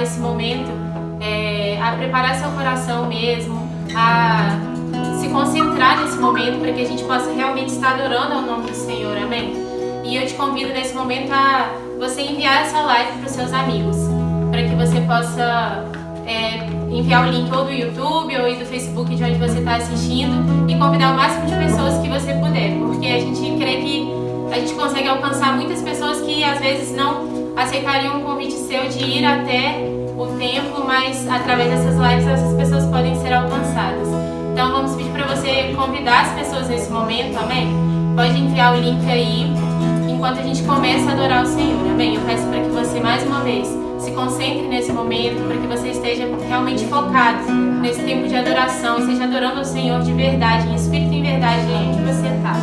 esse momento a preparar seu coração mesmo, a se concentrar nesse momento para que a gente possa realmente estar adorando ao nome do Senhor, amém? E eu te convido nesse momento a você enviar essa live para os seus amigos, para que você possa enviar o link ou do YouTube ou do Facebook de onde você está assistindo e convidar o máximo de pessoas que você puder, porque a gente crê que a gente consegue alcançar muitas pessoas que às vezes não aceitariam um convite seu de ir até o templo, mas através dessas lives essas pessoas podem ser alcançadas. Então vamos pedir para você convidar as pessoas nesse momento, amém? Pode enviar o link aí enquanto a gente começa a adorar o Senhor, amém? Eu peço para que você mais uma vez se concentre nesse momento, para que você esteja realmente focado nesse tempo de adoração, esteja adorando ao Senhor de verdade, em espírito e em verdade, onde você está.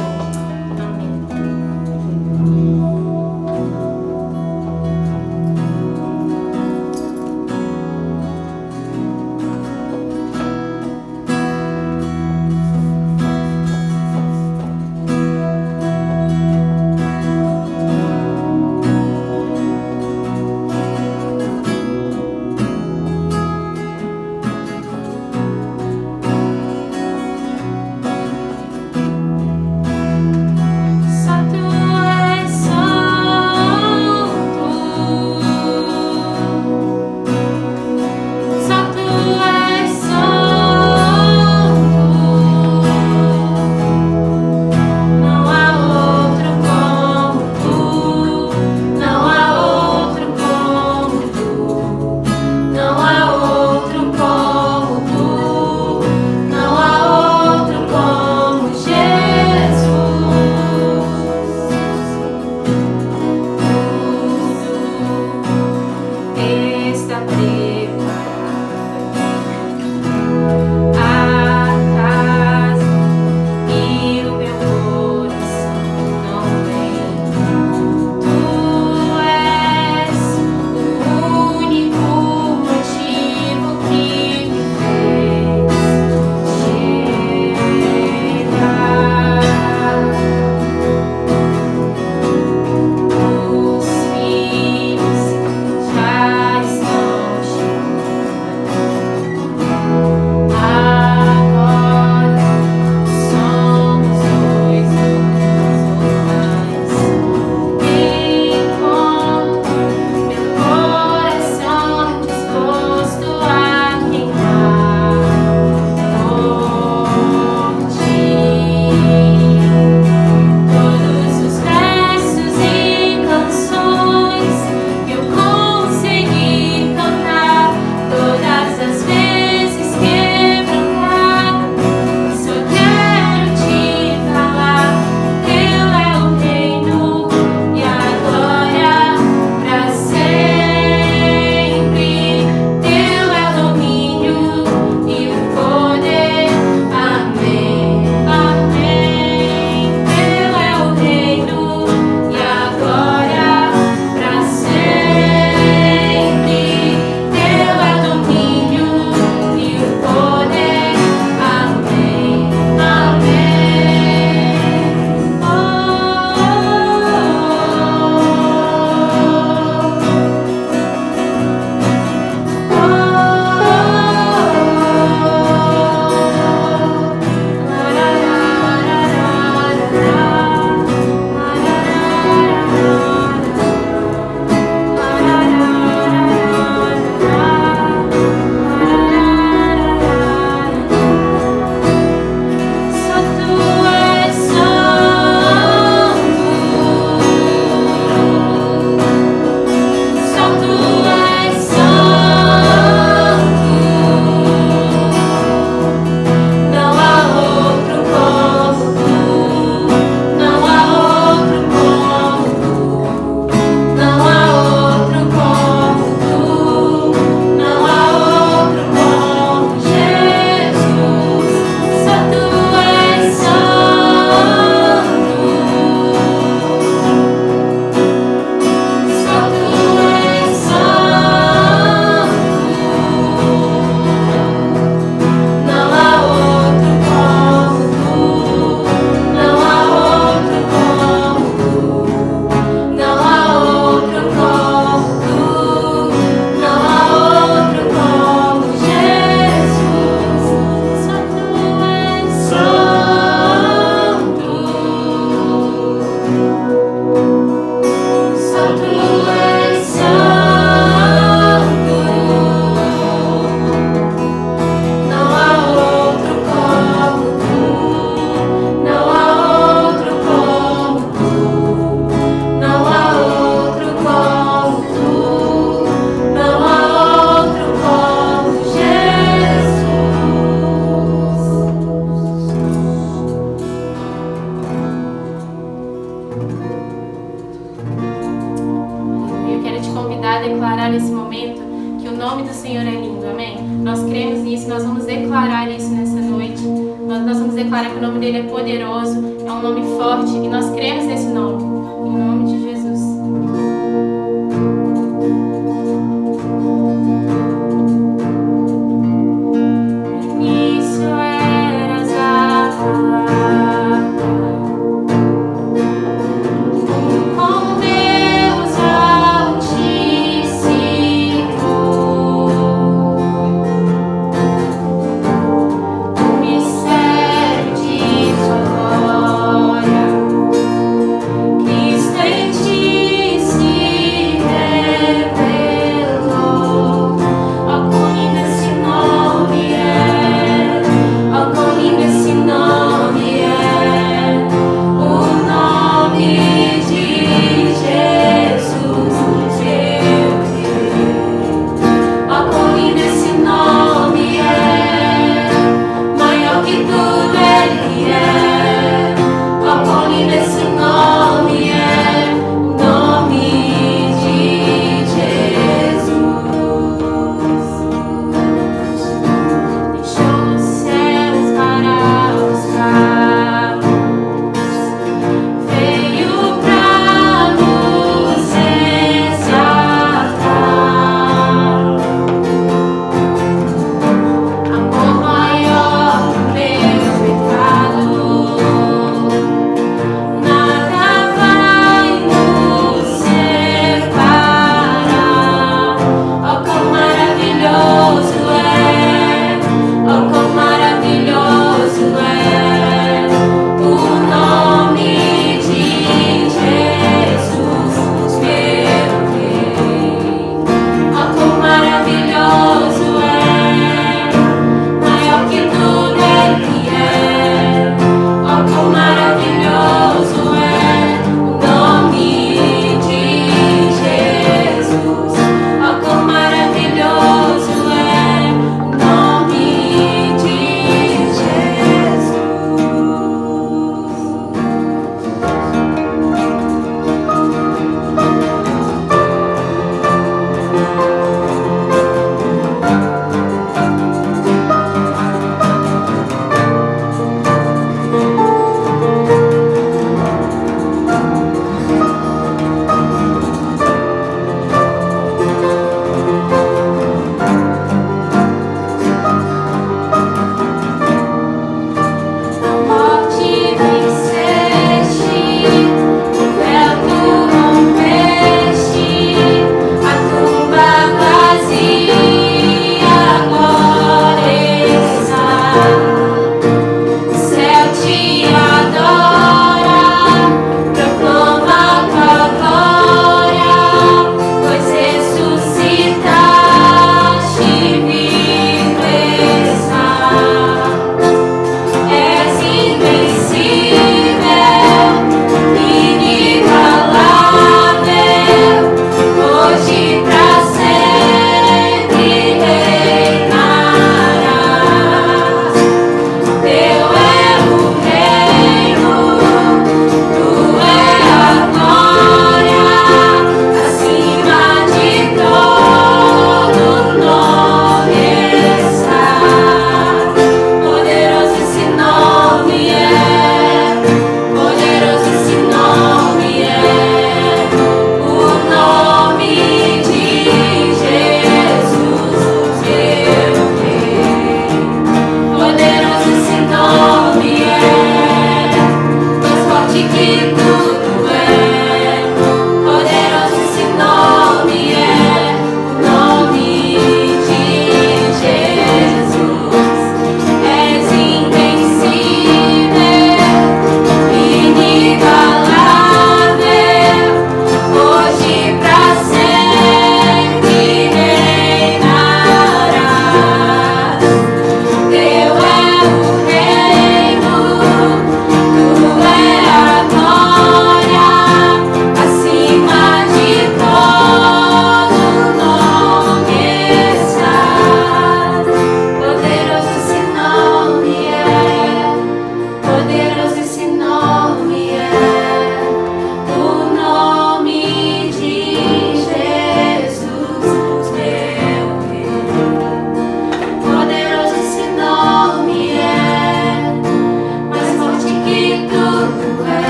declarar nesse momento que o nome do Senhor é lindo, amém? Nós cremos nisso, nós vamos declarar isso nessa noite. Nós vamos declarar que o nome dele é poderoso, é um nome forte, e nós cremos nesse nome, em nome de Jesus. No início eras a palavra, com Deus Altíssimo. O mistério de sua glória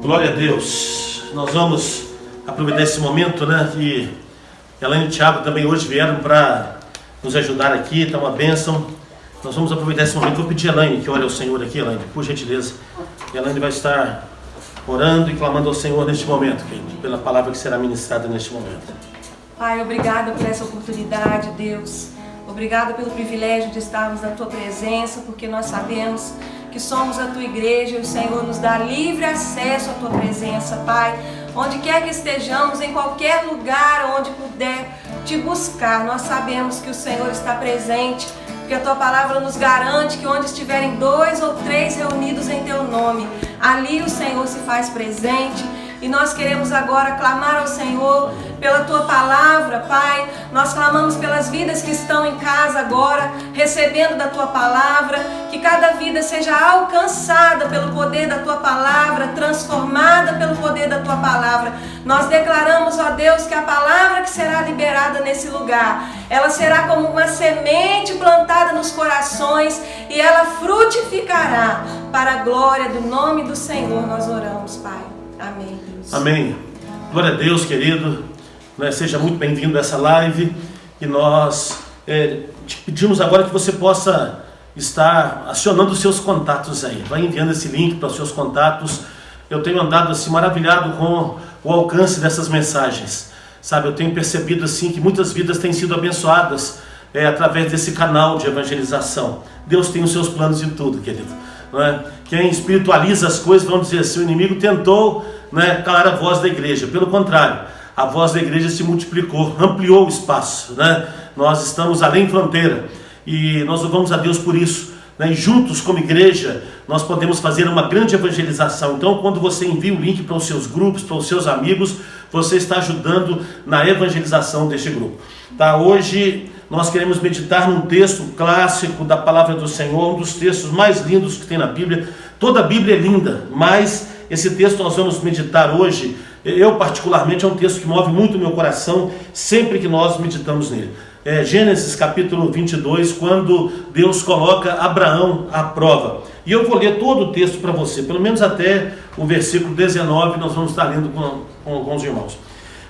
Glória a Deus. Nós vamos aproveitar esse momento, né? E Elaine e Thiago também hoje vieram para nos ajudar aqui, está uma bênção. Nós vamos aproveitar esse momento. Vou pedir a Elaine que ore ao Senhor aqui, Elaine, por gentileza. E Elaine vai estar orando e clamando ao Senhor neste momento, querido, pela palavra que será ministrada neste momento. Pai, obrigada por essa oportunidade, Deus. Obrigada pelo privilégio de estarmos na Tua presença, porque nós sabemos que somos a Tua igreja e o Senhor nos dá livre acesso à Tua presença, Pai. Onde quer que estejamos, em qualquer lugar onde puder Te buscar, nós sabemos que o Senhor está presente, porque a Tua palavra nos garante que onde estiverem 2 ou 3 reunidos em Teu nome, ali o Senhor se faz presente. E nós queremos agora clamar ao Senhor pela Tua palavra, Pai. Nós clamamos pelas vidas que estão em casa agora, recebendo da Tua palavra, que cada vida seja alcançada pelo poder da Tua palavra, transformada pelo poder da Tua palavra. Nós declaramos, ó Deus, que a palavra que será liberada nesse lugar, ela será como uma semente plantada nos corações e ela frutificará para a glória do nome do Senhor. Nós oramos, Pai. Amém, Deus. Amém. Glória a Deus, querido. Seja muito bem-vindo a essa live. E nós te pedimos agora que você possa estar acionando os seus contatos aí. Vai enviando esse link para os seus contatos. Eu tenho andado assim maravilhado com o alcance dessas mensagens. Sabe, eu tenho percebido assim que muitas vidas têm sido abençoadas através desse canal de evangelização. Deus tem os seus planos em tudo, querido. Quem espiritualiza as coisas vão dizer assim: o inimigo tentou calar a voz da igreja. Pelo contrário, a voz da igreja se multiplicou, ampliou o espaço. Nós estamos além fronteira e nós louvamos a Deus por isso. E juntos como igreja nós podemos fazer uma grande evangelização. Então, quando você envia o link para os seus grupos, para os seus amigos, você está ajudando na evangelização deste grupo. Hoje nós queremos meditar num texto clássico da palavra do Senhor, um dos textos mais lindos que tem na Bíblia. Toda a Bíblia é linda, mas esse texto nós vamos meditar hoje, eu particularmente, é um texto que move muito o meu coração sempre que nós meditamos nele. Gênesis capítulo 22, quando Deus coloca Abraão à prova. E eu vou ler todo o texto para você, pelo menos até o versículo 19, nós vamos estar lendo com os irmãos.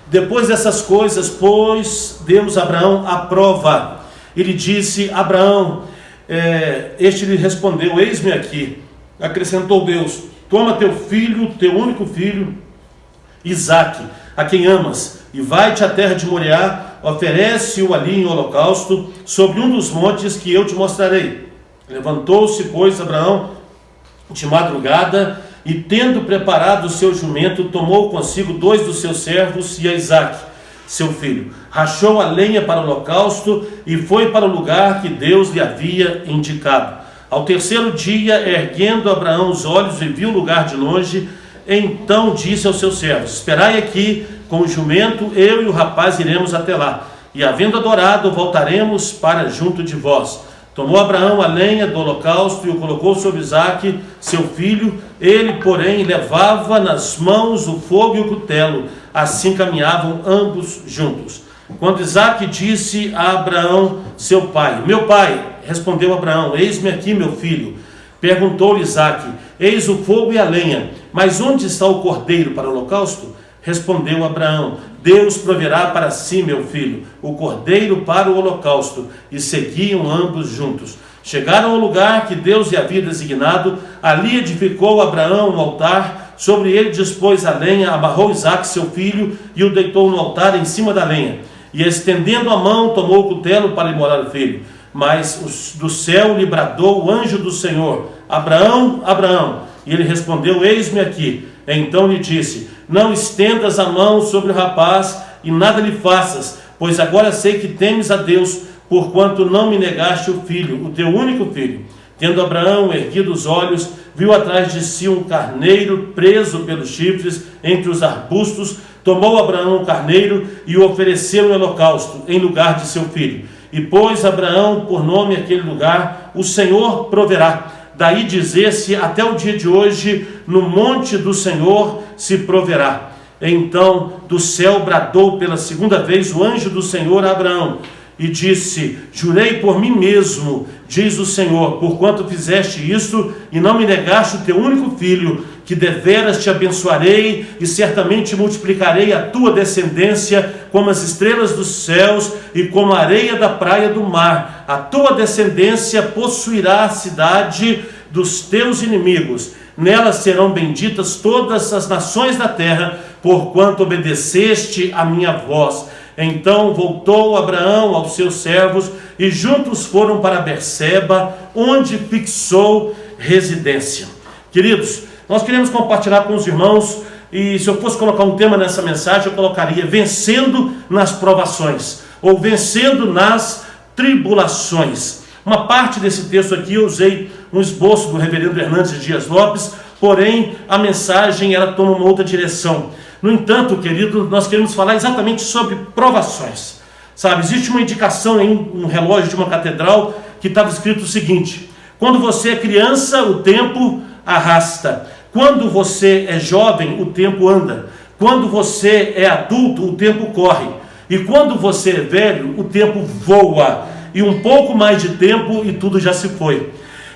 Depois dessas coisas, pôs Deus Abraão à prova. Ele disse: Abraão, este lhe respondeu: eis-me aqui. Acrescentou Deus: toma teu filho, teu único filho, Isaque, a quem amas, e vai-te à terra de Moriá, oferece-o ali em holocausto, sobre um dos montes que eu te mostrarei. Levantou-se, pois, Abraão de madrugada, e tendo preparado o seu jumento, tomou consigo 2 dos seus servos e a Isaque, seu filho. Rachou a lenha para o holocausto e foi para o lugar que Deus lhe havia indicado. Ao terceiro dia, erguendo Abraão os olhos e viu o lugar de longe, então disse aos seus servos: esperai aqui com o jumento, eu e o rapaz iremos até lá, e havendo adorado, voltaremos para junto de vós. Tomou Abraão a lenha do holocausto e o colocou sobre Isaque, seu filho. Ele, porém, levava nas mãos o fogo e o cutelo. Assim caminhavam ambos juntos. Quando Isaque disse a Abraão, seu pai: meu pai, respondeu Abraão: eis-me aqui, meu filho. Perguntou-lhe Isaque: eis o fogo e a lenha, mas onde está o cordeiro para o holocausto? Respondeu Abraão: Deus proverá para si, meu filho, o cordeiro para o holocausto. E seguiam ambos juntos. Chegaram ao lugar que Deus lhe havia designado. Ali edificou Abraão um altar. Sobre ele dispôs a lenha, amarrou Isaque, seu filho, e o deitou no altar em cima da lenha. E estendendo a mão, tomou o cutelo para imolar o filho. Mas do céu lhe bradou o anjo do Senhor: Abraão, Abraão. E ele respondeu: eis-me aqui. Então lhe disse: não estendas a mão sobre o rapaz e nada lhe faças, pois agora sei que temes a Deus, porquanto não me negaste o filho, o teu único filho. Tendo Abraão erguido os olhos, viu atrás de si um carneiro preso pelos chifres entre os arbustos. Tomou Abraão o carneiro e o ofereceu em holocausto, em lugar de seu filho. E pôs Abraão por nome aquele lugar: o Senhor proverá. daí dizer-se até o dia de hoje: no monte do Senhor se proverá. Então do céu bradou pela segunda vez o anjo do Senhor a Abraão e disse: jurei por mim mesmo, diz o Senhor, porquanto fizeste isto e não me negaste o teu único filho, que deveras te abençoarei e certamente multiplicarei a tua descendência como as estrelas dos céus e como a areia da praia do mar. A tua descendência possuirá a cidade dos teus inimigos. Nelas serão benditas todas as nações da terra, porquanto obedeceste a minha voz. Então voltou Abraão aos seus servos e juntos foram para Berseba, onde fixou residência. Queridos, nós queremos compartilhar com os irmãos, e se eu fosse colocar um tema nessa mensagem, eu colocaria vencendo nas provações, ou vencendo nas tribulações. Uma parte desse texto aqui eu usei um esboço do reverendo Hernandes Dias Lopes, porém a mensagem ela toma uma outra direção. No entanto, querido, nós queremos falar exatamente sobre provações. Sabe, existe uma indicação em um relógio de uma catedral que estava escrito o seguinte: quando você é criança, o tempo arrasta. Quando você é jovem, o tempo anda. Quando você é adulto, o tempo corre. E quando você é velho, o tempo voa. E um pouco mais de tempo e tudo já se foi.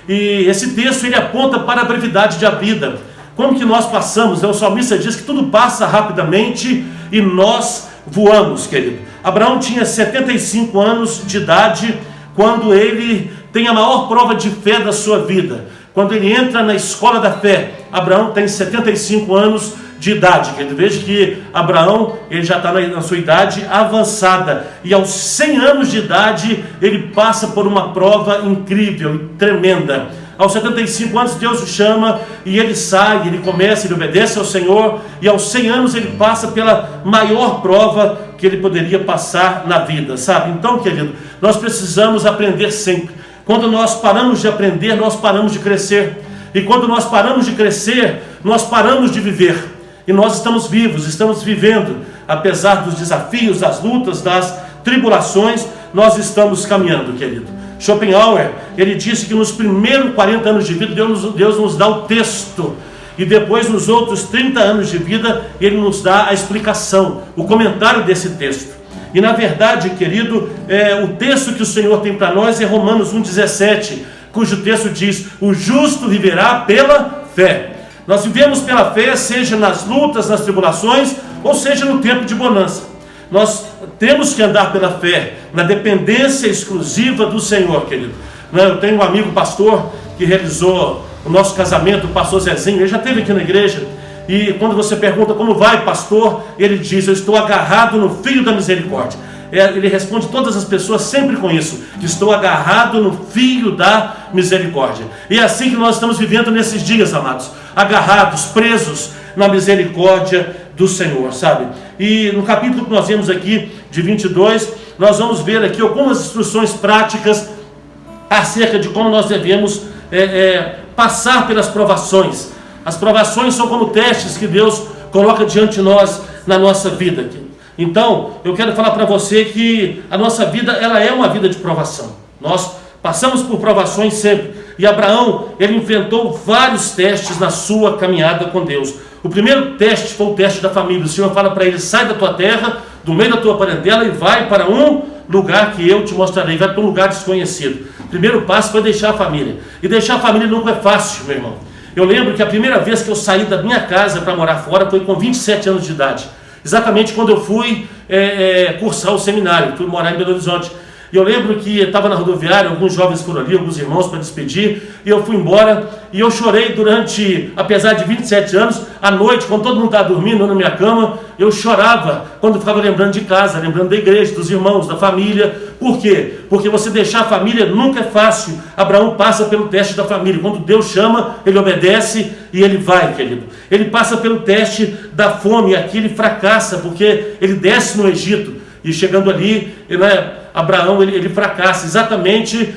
E esse texto ele aponta para a brevidade da vida. Como que nós passamos, né? O salmista diz que tudo passa rapidamente e nós voamos, querido. Abraão tinha 75 anos de idade quando ele tem a maior prova de fé da sua vida. Quando ele entra na escola da fé, Abraão tem 75 anos de idade. Querido, veja que Abraão ele já está na sua idade avançada. E aos 100 anos de idade, ele passa por uma prova incrível e tremenda. Aos 75 anos Deus o chama e ele sai, ele começa, ele obedece ao Senhor, e aos 100 anos ele passa pela maior prova que ele poderia passar na vida, sabe? Então, querido, nós precisamos aprender sempre. Quando nós paramos de aprender, nós paramos de crescer. E quando nós paramos de crescer, nós paramos de viver. E nós estamos vivos, estamos vivendo, apesar dos desafios, das lutas, das tribulações, nós estamos caminhando, querido. Schopenhauer, ele disse que nos primeiros 40 anos de vida, Deus nos dá o texto, e depois nos outros 30 anos de vida, ele nos dá a explicação, o comentário desse texto. E na verdade, querido, o texto que o Senhor tem para nós é Romanos 1,17, cujo texto diz: o justo viverá pela fé. Nós vivemos pela fé, seja nas lutas, nas tribulações, ou seja no tempo de bonança. Nós temos que andar pela fé, na dependência exclusiva do Senhor, querido. Eu tenho um amigo pastor que realizou o nosso casamento, o pastor Zezinho, ele já esteve aqui na igreja, e quando você pergunta como vai, pastor, ele diz: eu estou agarrado no fio da misericórdia. Ele responde todas as pessoas sempre com isso: estou agarrado no fio da misericórdia. E é assim que nós estamos vivendo nesses dias, amados, agarrados, presos na misericórdia do Senhor, sabe? E no capítulo que nós vemos aqui, de 22, nós vamos ver aqui algumas instruções práticas acerca de como nós devemos passar pelas provações. As provações são como testes que Deus coloca diante de nós na nossa vida. Então, eu quero falar para você que a nossa vida, ela é uma vida de provação. Nós passamos por provações sempre. E Abraão, ele enfrentou vários testes na sua caminhada com Deus. O primeiro teste foi o teste da família. O Senhor fala para ele: sai da tua terra, do meio da tua parentela, e vai para um lugar que eu te mostrarei. Vai para um lugar desconhecido. O primeiro passo foi deixar a família. E deixar a família nunca é fácil, meu irmão. Eu lembro que a primeira vez que eu saí da minha casa para morar fora foi com 27 anos de idade. Exatamente quando eu fui cursar o seminário, fui morar em Belo Horizonte. E eu lembro que estava na rodoviária, alguns jovens foram ali, alguns irmãos para despedir, e eu fui embora, e eu chorei durante, apesar de 27 anos, à noite, quando todo mundo estava dormindo na minha cama, eu chorava quando ficava lembrando de casa, lembrando da igreja, dos irmãos, da família. Por quê? Porque você deixar a família nunca é fácil. Abraão passa pelo teste da família. Quando Deus chama, ele obedece e ele vai, querido. Ele passa pelo teste da fome, e aqui ele fracassa, porque ele desce no Egito, e chegando ali, Abraão ele fracassa. Exatamente,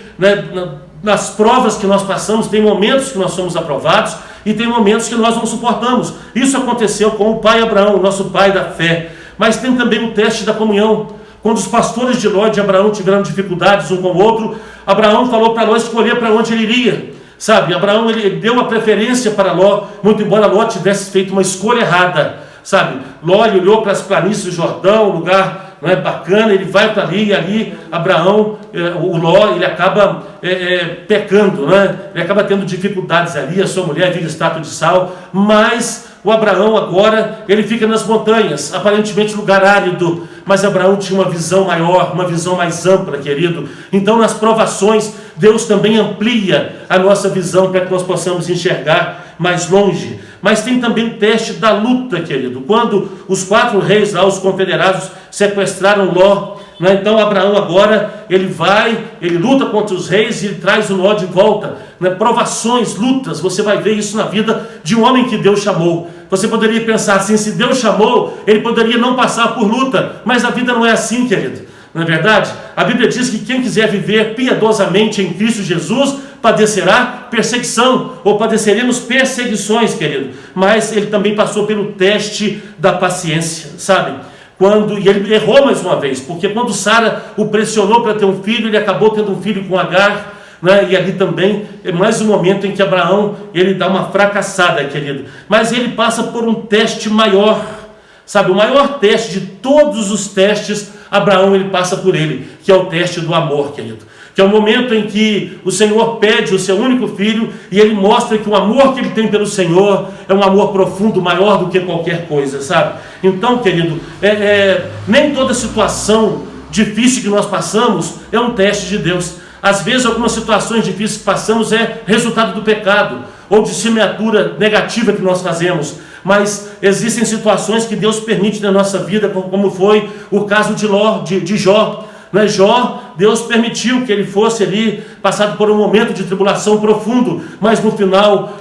nas provas que nós passamos, tem momentos que nós somos aprovados e tem momentos que nós não suportamos. Isso aconteceu com o pai Abraão, o nosso pai da fé. Mas tem também o teste da comunhão. Quando os pastores de Ló e de Abraão tiveram dificuldades um com o outro, Abraão falou para Ló escolher para onde ele iria. sabe? Abraão, ele deu a preferência para Ló, muito embora Ló tivesse feito uma escolha errada, sabe? Ló olhou para as planícies do Jordão, um lugar, não é, bacana, ele vai para ali, e ali Abraão, o Ló, ele acaba pecando, né? Ele acaba tendo dificuldades ali, a sua mulher vira estátua de sal, mas o Abraão agora, ele fica nas montanhas, aparentemente lugar árido, mas Abraão tinha uma visão maior, uma visão mais ampla, querido. Então nas provações, Deus também amplia a nossa visão para que nós possamos enxergar mais longe. Mas tem também o teste da luta, querido. Quando os 4 reis lá, os confederados, sequestraram Ló, né? Então Abraão agora, ele luta contra os reis e ele traz o Ló de volta, né? Provações, lutas, você vai ver isso na vida de um homem que Deus chamou. Você poderia pensar assim, se Deus chamou, ele poderia não passar por luta, mas a vida não é assim, querido. Não é verdade? A Bíblia diz que quem quiser viver piedosamente em Cristo Jesus, padecerá perseguição, ou padeceremos perseguições, querido. Mas ele também passou pelo teste da paciência, sabe? E ele errou mais uma vez, porque quando Sara o pressionou para ter um filho, ele acabou tendo um filho com Agar, né? E ali também é mais um momento em que Abraão, ele dá uma fracassada, querido. Mas ele passa por um teste maior, sabe? O maior teste de todos os testes, Abraão, ele passa por ele, que é o teste do amor, querido. Que é o momento em que o Senhor pede o seu único filho e ele mostra que o amor que ele tem pelo Senhor é um amor profundo, maior do que qualquer coisa, sabe? Então, querido, nem toda situação difícil que nós passamos é um teste de Deus. Às vezes, algumas situações difíceis que passamos é resultado do pecado ou de semeadura negativa que nós fazemos. Mas existem situações que Deus permite na nossa vida, como foi o caso de Jó. Né? Jó, Deus permitiu que ele fosse ali, passado por um momento de tribulação profundo, mas no final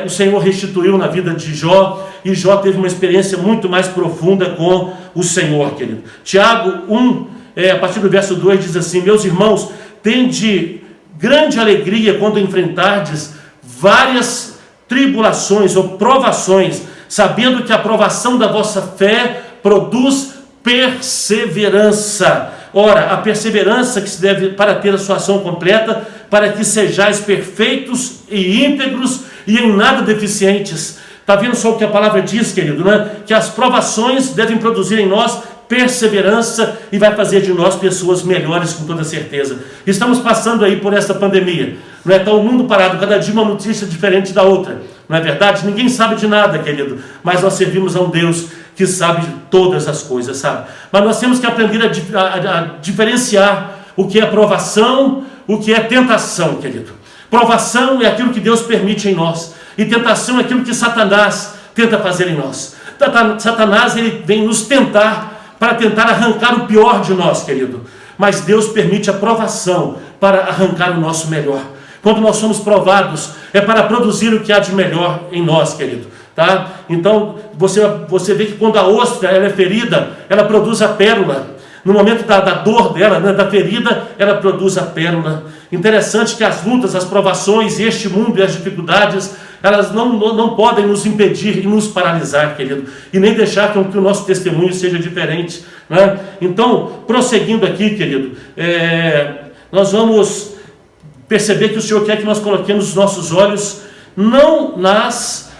o Senhor restituiu na vida de Jó, e Jó teve uma experiência muito mais profunda com o Senhor, querido. Tiago 1, a partir do verso 2, diz assim: meus irmãos, tende grande alegria quando enfrentardes várias tribulações ou provações, sabendo que a provação da vossa fé produz perseverança. Ora, a perseverança que se deve para ter a sua ação completa, para que sejais perfeitos e íntegros e em nada deficientes. Está vendo só o que a palavra diz, querido, né? Que as provações devem produzir em nós perseverança e vai fazer de nós pessoas melhores, com toda certeza. Estamos passando aí por essa pandemia, não é? Está o mundo parado, cada dia uma notícia diferente da outra, não é verdade? Ninguém sabe de nada, querido, mas nós servimos a um Deus que sabe de todas as coisas, sabe? Mas nós temos que aprender a diferenciar o que é provação, o que é tentação, querido. Provação é aquilo que Deus permite em nós, e tentação é aquilo que Satanás tenta fazer em nós. Satanás, ele vem nos tentar, para tentar arrancar o pior de nós, querido. Mas Deus permite a provação para arrancar o nosso melhor. Quando nós somos provados, é para produzir o que há de melhor em nós, querido. Tá? Então, você vê que quando a ostra ela é ferida, ela produz a pérola. No momento da dor dela, né, da ferida, ela produz a pérola. Interessante que as lutas, as provações, e este mundo e as dificuldades, elas não podem nos impedir e nos paralisar, querido, e nem deixar que o nosso testemunho seja diferente, né? Então, prosseguindo aqui, querido, nós vamos perceber que o Senhor quer que nós coloquemos os nossos olhos não nas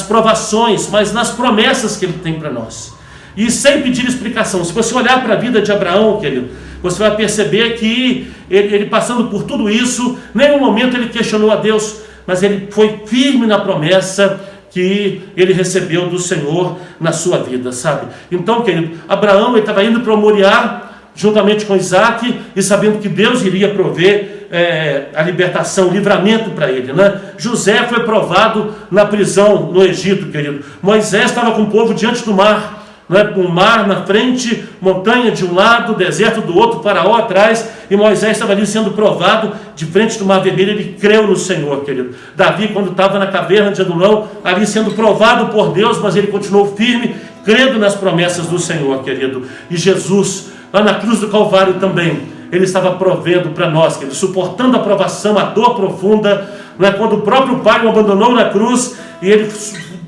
provações, mas nas promessas que Ele tem para nós, e sem pedir explicação. Se você olhar para a vida de Abraão, querido, você vai perceber que ele passando por tudo isso, em nenhum momento ele questionou a Deus, mas ele foi firme na promessa que ele recebeu do Senhor na sua vida, sabe? Então, querido, Abraão, ele estava indo para o Moriá, juntamente com Isaac, e sabendo que Deus iria prover a libertação, o livramento para ele, né? José foi provado na prisão no Egito, querido. Moisés estava com o povo diante do mar, né? Um mar na frente, montanha de um lado, deserto do outro, Faraó atrás, e Moisés estava ali sendo provado de frente do mar vermelho. Ele creu no Senhor, querido. Davi, quando estava na caverna de Adulão, ali sendo provado por Deus, mas ele continuou firme, crendo nas promessas do Senhor, querido. E Jesus, lá na cruz do Calvário também, ele estava provendo para nós, querido, suportando a provação, a dor profunda, né? Quando o próprio Pai o abandonou na cruz e ele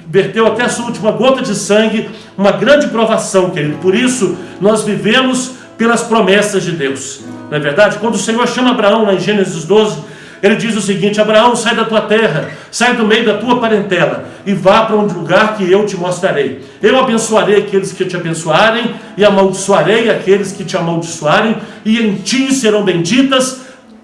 verteu até a sua última gota de sangue, uma grande provação, querido. Por isso, nós vivemos pelas promessas de Deus, não é verdade? Quando o Senhor chama Abraão, lá em Gênesis 12, ele diz o seguinte: Abraão, sai da tua terra, sai do meio da tua parentela e vá para um lugar que eu te mostrarei. Eu abençoarei aqueles que te abençoarem e amaldiçoarei aqueles que te amaldiçoarem, e em ti serão benditas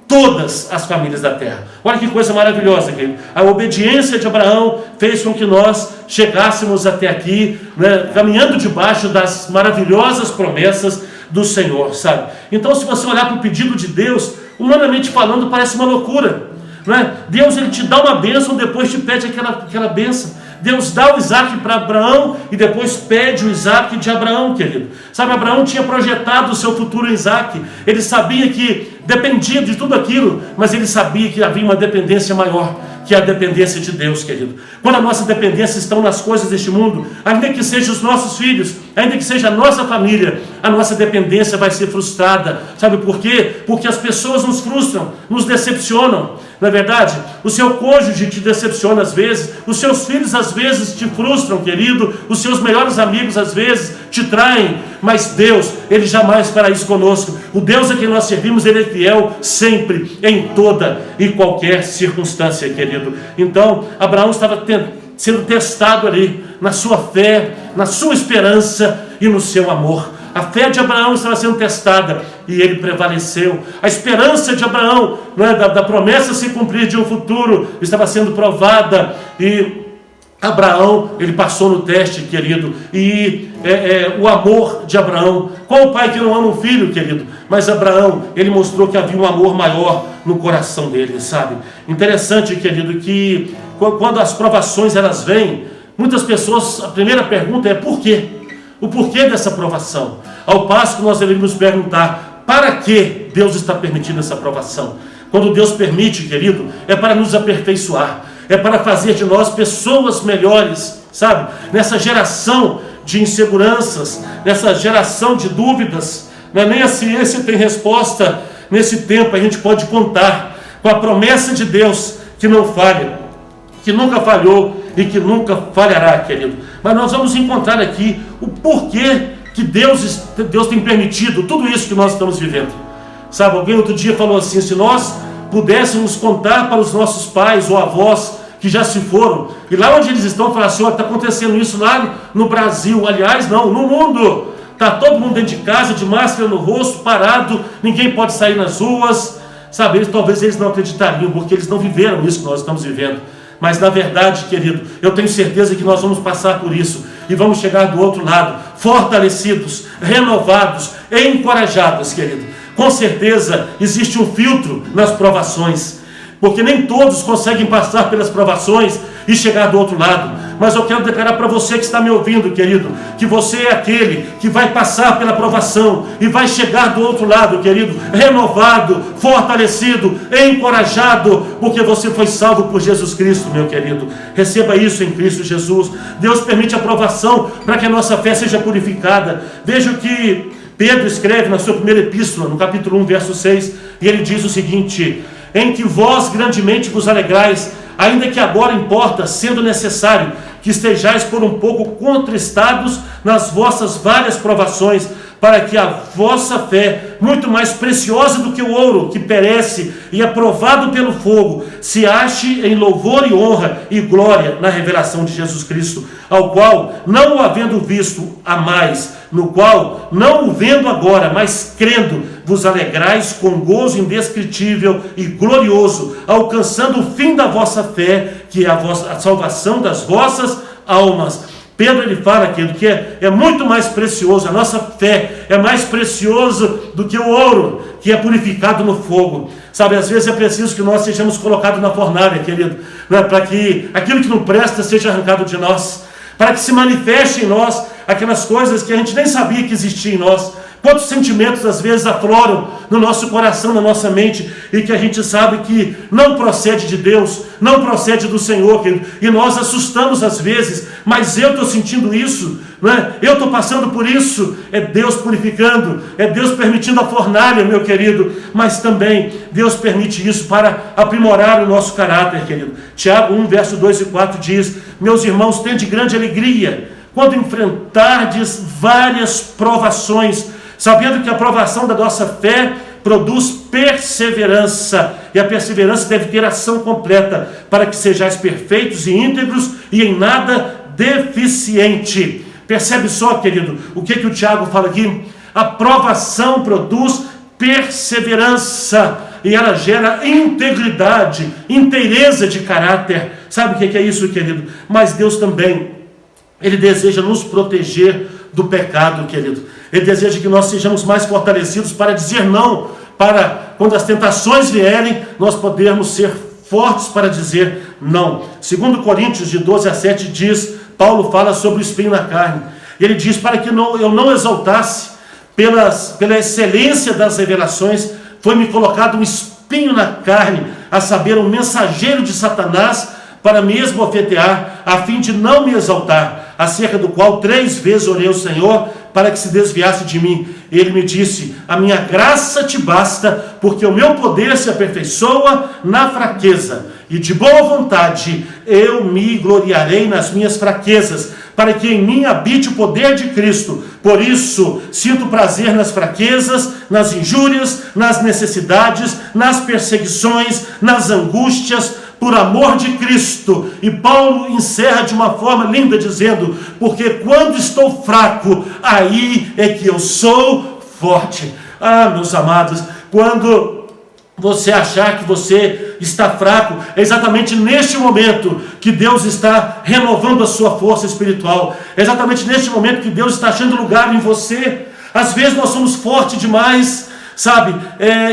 todas as famílias da terra. Olha que coisa maravilhosa, querido. A obediência de Abraão fez com que nós chegássemos até aqui, né, caminhando debaixo das maravilhosas promessas do Senhor, sabe? Então, se você olhar para o pedido de Deus, humanamente falando, parece uma loucura, né? Deus, ele te dá uma bênção, depois te pede aquela bênção. Deus dá o Isaac para Abraão e depois pede o Isaac de Abraão, querido. Sabe, Abraão tinha projetado o seu futuro em Isaac. Ele sabia que dependia de tudo aquilo, mas ele sabia que havia uma dependência maior, que é a dependência de Deus, querido. Quando a nossa dependência está nas coisas deste mundo, ainda que sejam os nossos filhos, ainda que seja a nossa família, a nossa dependência vai ser frustrada. Sabe por quê? Porque as pessoas nos frustram, nos decepcionam. Na verdade, o seu cônjuge te decepciona às vezes, os seus filhos às vezes te frustram, querido, os seus melhores amigos às vezes te traem, mas Deus, ele jamais fará isso conosco. O Deus a quem nós servimos, ele é fiel sempre, em toda e qualquer circunstância, querido. Então, Abraão estava sendo testado ali, na sua fé, na sua esperança e no seu amor. A fé de Abraão estava sendo testada e ele prevaleceu. A esperança de Abraão, né, da promessa se cumprir de um futuro, estava sendo provada, e Abraão, ele passou no teste, querido. E o amor de Abraão, qual o pai que não ama um filho, querido? Mas Abraão, ele mostrou que havia um amor maior no coração dele, sabe? Interessante, querido, que quando as provações elas vêm, muitas pessoas, a primeira pergunta é por quê? O porquê dessa provação? Ao passo que nós devemos perguntar, para que Deus está permitindo essa provação? Quando Deus permite, querido, é para nos aperfeiçoar, é para fazer de nós pessoas melhores, sabe? Nessa geração de inseguranças, nessa geração de dúvidas, nem a ciência tem resposta. Nesse tempo a gente pode contar com a promessa de Deus que não falha, que nunca falhou e que nunca falhará, querido. Mas nós vamos encontrar aqui o porquê que Deus tem permitido tudo isso que nós estamos vivendo. Sabe, alguém outro dia falou assim: se nós pudéssemos contar para os nossos pais ou avós que já se foram, e lá onde eles estão, falar assim: está acontecendo isso lá no Brasil, aliás, não, no mundo, está todo mundo dentro de casa, de máscara no rosto, parado, ninguém pode sair nas ruas, sabe, talvez eles não acreditariam, porque eles não viveram isso que nós estamos vivendo. Mas na verdade, querido, eu tenho certeza que nós vamos passar por isso e vamos chegar do outro lado, fortalecidos, renovados, encorajados, querido. Com certeza existe um filtro nas provações, porque nem todos conseguem passar pelas provações e chegar do outro lado. Mas eu quero declarar para você que está me ouvindo, querido, que você é aquele que vai passar pela provação e vai chegar do outro lado, querido, renovado, fortalecido, encorajado, porque você foi salvo por Jesus Cristo, meu querido. Receba isso em Cristo Jesus. Deus permite a provação para que a nossa fé seja purificada. Veja o que Pedro escreve na sua primeira epístola, no capítulo 1, verso 6, e ele diz o seguinte: em que vós grandemente vos alegrais, ainda que agora importa, sendo necessário, que estejais por um pouco contristados nas vossas várias provações, para que a vossa fé, muito mais preciosa do que o ouro, que perece e é provado pelo fogo, se ache em louvor e honra e glória na revelação de Jesus Cristo, ao qual, não o havendo visto a mais, no qual, não o vendo agora, mas crendo, vos alegrais com gozo indescritível e glorioso, alcançando o fim da vossa fé, que é a salvação das vossas almas. Pedro, ele fala, querido, que é muito mais precioso, a nossa fé é mais precioso do que o ouro, que é purificado no fogo. Sabe, às vezes é preciso que nós sejamos colocados na fornalha, querido, para que aquilo que não presta seja arrancado de nós, para que se manifeste em nós aquelas coisas que a gente nem sabia que existiam em nós. Quantos sentimentos às vezes afloram no nosso coração, na nossa mente, e que a gente sabe que não procede de Deus, não procede do Senhor, querido, e nós assustamos às vezes, mas eu estou sentindo isso, eu estou passando por isso. É Deus purificando, é Deus permitindo a fornalha, meu querido, mas também Deus permite isso para aprimorar o nosso caráter, querido. Tiago 1, verso 2 e 4 diz: meus irmãos, tende grande alegria quando enfrentardes várias provações, sabendo que a provação da nossa fé produz perseverança, e a perseverança deve ter ação completa, para que sejais perfeitos e íntegros e em nada deficiente. Percebe só, querido, o que o Tiago fala aqui? A provação produz perseverança, e ela gera integridade, inteireza de caráter. Sabe o que é isso, querido? Mas Deus também, Ele deseja nos proteger do pecado, querido. Ele deseja que nós sejamos mais fortalecidos para dizer não, para quando as tentações vierem, nós podermos ser fortes para dizer não. 2 Coríntios de 12-7 diz, Paulo fala sobre o espinho na carne. Ele diz, para que eu não exaltasse pela excelência das revelações, foi-me colocado um espinho na carne, a saber, um mensageiro de Satanás, para me esbofetear, a fim de não me exaltar, acerca do qual 3 vezes orei ao Senhor, para que se desviasse de mim. Ele me disse, a minha graça te basta, porque o meu poder se aperfeiçoa na fraqueza, e de boa vontade eu me gloriarei nas minhas fraquezas, para que em mim habite o poder de Cristo. Por isso, sinto prazer nas fraquezas, nas injúrias, nas necessidades, nas perseguições, nas angústias, por amor de Cristo. E Paulo encerra de uma forma linda dizendo, porque quando estou fraco, aí é que eu sou forte. Ah, meus amados, quando você achar que você está fraco, é exatamente neste momento que Deus está renovando a sua força espiritual. É exatamente neste momento que Deus está achando lugar em você. Às vezes nós somos fortes demais, sabe?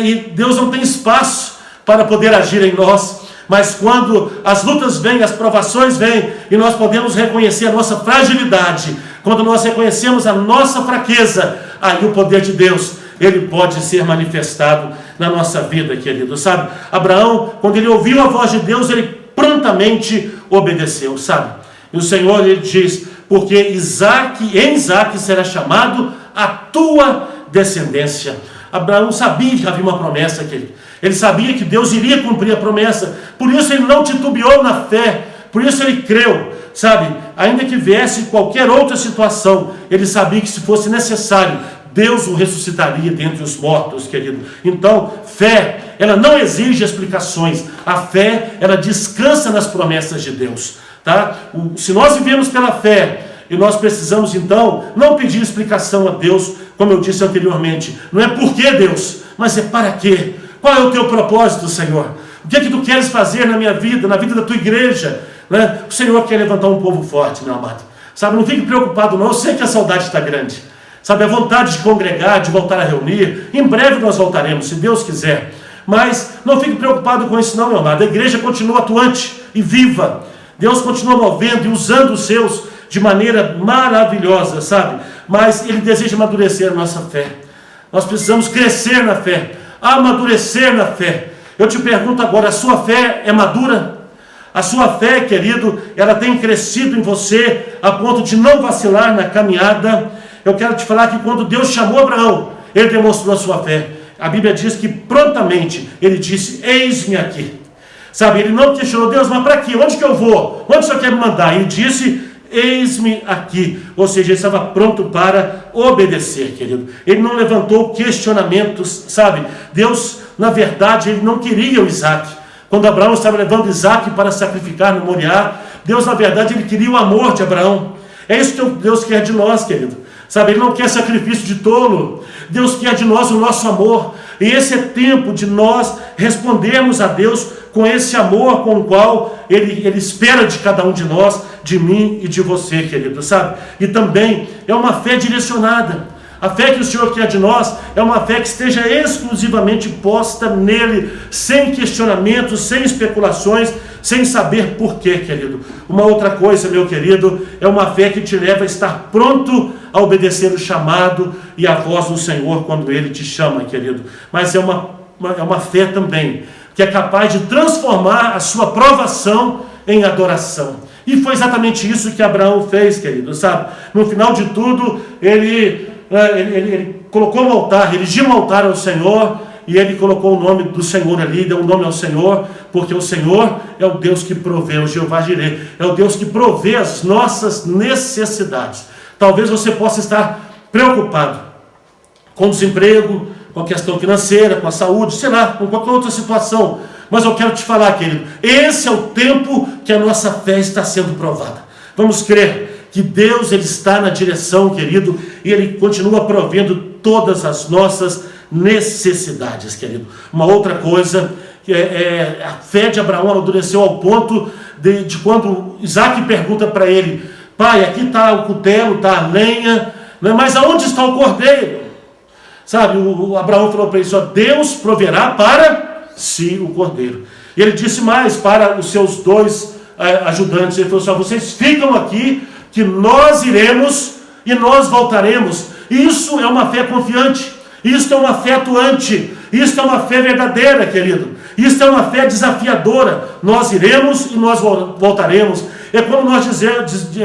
E Deus não tem espaço para poder agir em nós. Mas quando as lutas vêm, as provações vêm, e nós podemos reconhecer a nossa fragilidade, quando nós reconhecemos a nossa fraqueza, aí o poder de Deus, ele pode ser manifestado na nossa vida, querido, sabe? Abraão, quando ele ouviu a voz de Deus, ele prontamente obedeceu, sabe? E o Senhor, ele diz, porque em Isaac será chamado a tua descendência. Abraão sabia que havia uma promessa, querido. Ele sabia que Deus iria cumprir a promessa, por isso ele não titubeou na fé, por isso ele creu, sabe? Ainda que viesse qualquer outra situação, ele sabia que se fosse necessário, Deus o ressuscitaria dentre os mortos, querido. Então, fé, ela não exige explicações, a fé, ela descansa nas promessas de Deus, tá? Se nós vivemos pela fé, e nós precisamos então não pedir explicação a Deus, como eu disse anteriormente, não é por que Deus, mas é para quê? Qual é o teu propósito, Senhor? O que é que tu queres fazer na minha vida, na vida da tua igreja? Né? O Senhor quer levantar um povo forte, meu amado. Sabe, não fique preocupado não, eu sei que a saudade está grande. Sabe, a vontade de congregar, de voltar a reunir, em breve nós voltaremos, se Deus quiser. Mas não fique preocupado com isso não, meu amado. A igreja continua atuante e viva. Deus continua movendo e usando os seus de maneira maravilhosa, sabe? Mas Ele deseja amadurecer a nossa fé. Nós precisamos crescer na fé, amadurecer na fé. Eu te pergunto agora, a sua fé é madura? A sua fé, querido, ela tem crescido em você a ponto de não vacilar na caminhada? Eu quero te falar que quando Deus chamou Abraão, Ele demonstrou a sua fé. A Bíblia diz que prontamente Ele disse, eis-me aqui. Sabe, Ele não questionou, Deus, mas para quê? Onde que eu vou? Onde o Senhor quer me mandar? Ele disse, eis-me aqui. Ou seja, ele estava pronto para obedecer, querido. Ele não levantou questionamentos, sabe? Deus, na verdade, Ele não queria o Isaac. Quando Abraão estava levando Isaac para sacrificar no Moriá, Deus, na verdade, Ele queria o amor de Abraão. É isso que Deus quer de nós, querido. Sabe, Ele não quer sacrifício de tolo. Deus quer de nós o nosso amor. E esse é tempo de nós respondermos a Deus com esse amor com o qual Ele espera de cada um de nós, de mim e de você, querido, sabe? E também é uma fé direcionada. A fé que o Senhor quer de nós é uma fé que esteja exclusivamente posta nele, sem questionamentos, sem especulações, sem saber porquê, querido. Uma outra coisa, meu querido, é uma fé que te leva a estar pronto a obedecer o chamado e a voz do Senhor quando Ele te chama, querido. Mas é uma fé também que é capaz de transformar a sua provação em adoração. E foi exatamente isso que Abraão fez, querido, sabe? No final de tudo, ele colocou um altar, erigiu um altar ao Senhor, e ele colocou o nome do Senhor ali, deu um nome ao Senhor, porque o Senhor é o Deus que provê, o Jeová Jireh, é o Deus que provê as nossas necessidades. Talvez você possa estar preocupado com desemprego, com a questão financeira, com a saúde, sei lá, com qualquer outra situação. Mas eu quero te falar, querido, esse é o tempo que a nossa fé está sendo provada. Vamos crer que Deus, Ele está na direção, querido, e Ele continua provendo todas as nossas necessidades, querido. Uma outra coisa, a fé de Abraão amadureceu ao ponto de quando Isaac pergunta para ele: pai, aqui está o cutelo, está a lenha, né, mas aonde está o cordeiro? Sabe, o Abraão falou para ele: só Deus proverá para si o cordeiro. E ele disse mais para os seus dois ajudantes, ele falou: só vocês ficam aqui, que nós iremos e nós voltaremos. Isso é uma fé confiante, isso é uma fé atuante, isso é uma fé verdadeira, querido. Isso é uma fé desafiadora. Nós iremos e nós voltaremos. É como nós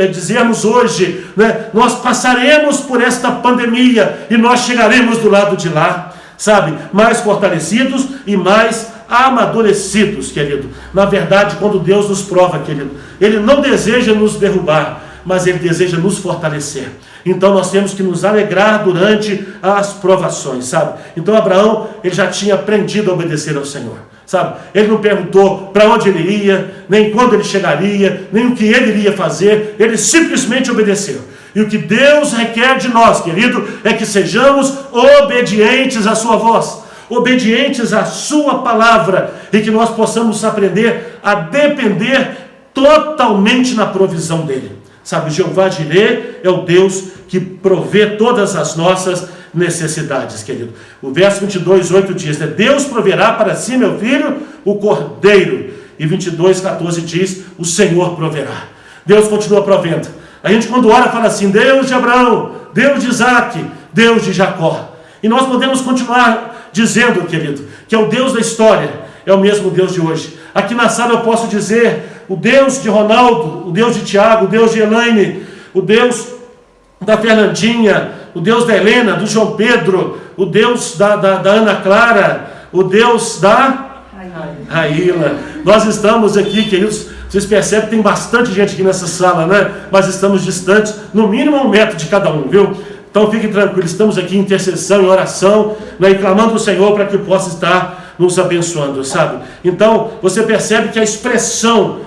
dizemos hoje, né? Nós passaremos por esta pandemia e nós chegaremos do lado de lá, sabe? Mais fortalecidos e mais amadurecidos, querido. Na verdade, quando Deus nos prova, querido, Ele não deseja nos derrubar, mas Ele deseja nos fortalecer. Então nós temos que nos alegrar durante as provações, sabe? Então Abraão, ele já tinha aprendido a obedecer ao Senhor, sabe? Ele não perguntou para onde ele ia, nem quando ele chegaria, nem o que ele iria fazer. Ele simplesmente obedeceu. E o que Deus requer de nós, querido, é que sejamos obedientes à sua voz, obedientes à sua palavra, e que nós possamos aprender a depender totalmente na provisão dele. Sabe, Jeová Jirê é o Deus que provê todas as nossas necessidades, querido. O verso 22:8 diz, né? Deus proverá para si, meu filho, o cordeiro. E 22:14 diz, o Senhor proverá. Deus continua provendo. A gente quando ora fala assim, Deus de Abraão, Deus de Isaac, Deus de Jacó. E nós podemos continuar dizendo, querido, que é o Deus da história, é o mesmo Deus de hoje. Aqui na sala eu posso dizer, o Deus de Ronaldo, o Deus de Tiago, o Deus de Elaine, o Deus da Fernandinha, o Deus da Helena, do João Pedro, o Deus da Ana Clara, o Deus da Raíla. Nós estamos aqui, queridos, vocês percebem que tem bastante gente aqui nessa sala, né? Mas estamos distantes, no mínimo 1 metro de cada um, viu? Então fiquem tranquilos, estamos aqui em intercessão, em oração, né? E clamando ao Senhor para que possa estar nos abençoando, sabe? Então você percebe que a expressão,